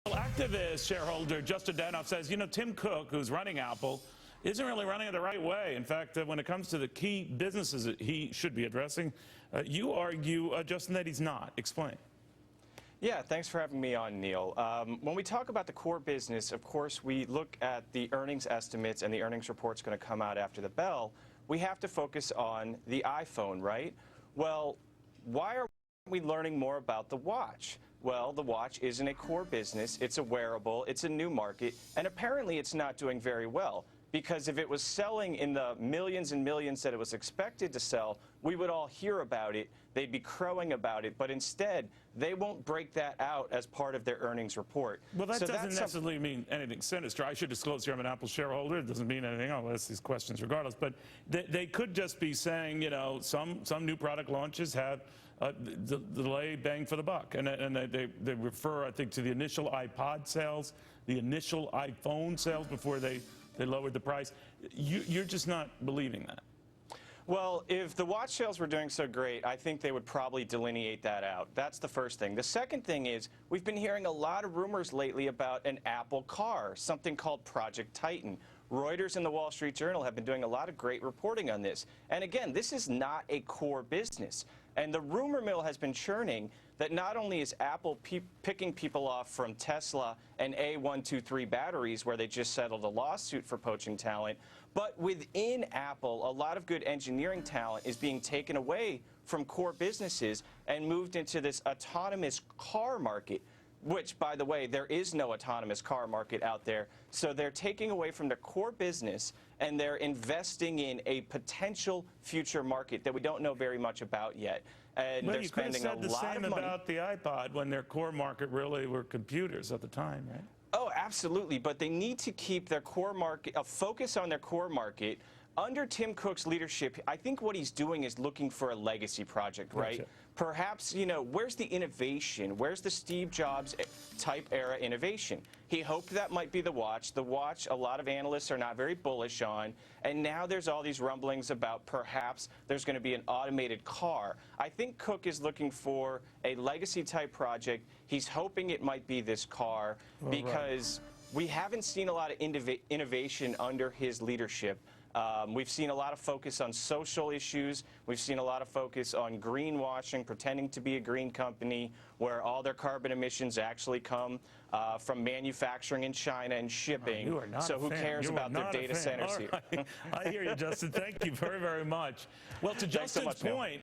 Well, activist shareholder Justin Danhof says, Tim Cook, who's running Apple, isn't really running it the right way. In fact, when it comes to the key businesses that he should be addressing, you argue, Justin, that he's not. Explain. Yeah, thanks for having me on, Neil. When we talk about the core business, of course, we look at the earnings estimates, and the earnings report's going to come out after the bell. We have to focus on the iPhone, right? Well, why are we learning more about the watch? Well, the watch isn't a core business. It's a wearable. It's a new market. And apparently it's not doing very well, because if it was selling in the millions and millions that it was expected to sell, we would all hear about it. They'd be crowing about it. But instead, they won't break that out as part of their earnings report. Well, that doesn't necessarily mean anything sinister. I should disclose here I'm an Apple shareholder. It doesn't mean anything. I'll ask these questions regardless. But they could just be saying, some new product launches have delay, bang for the buck. And they refer, I think, to the initial iPod sales, the initial iPhone sales before they lowered the price. You're just not believing that. Well, if the watch sales were doing so great, I think they would probably delineate that out. That's the first thing. The second thing is we've been hearing a lot of rumors lately about an Apple car, something called Project Titan. Reuters and the Wall Street Journal have been doing a lot of great reporting on this. And again, this is not a core business. And the rumor mill has been churning that not only is Apple picking people off from Tesla and A123 batteries, where they just settled a lawsuit for poaching talent, but within Apple, a lot of good engineering talent is being taken away from core businesses and moved into this autonomous car market, which, by the way, there is no autonomous car market out there. So they're taking away from their core business, and they're investing in a potential future market that we don't know very much about yet. And they're spending a lot of money. You could have said the same about the iPod when their core market really were computers at the time, right? Oh, absolutely. But they need to keep their core market, a focus on their core market. Under Tim Cook's leadership, I think what he's doing is looking for a legacy project, right? Gotcha. Perhaps, where's the innovation? Where's the Steve Jobs type era innovation? He hoped that might be the watch. The watch, a lot of analysts are not very bullish on. And now there's all these rumblings about perhaps there's going to be an automated car. I think Cook is looking for a legacy type project. He's hoping it might be this car because we haven't seen a lot of innovation under his leadership. We've seen a lot of focus on social issues. We've seen a lot of focus on greenwashing, pretending to be a green company, where all their carbon emissions actually come from manufacturing in China and shipping. You are not so who cares about their data centers here? I hear you, Justin. Thank you very, very much. Well, to Justin's point,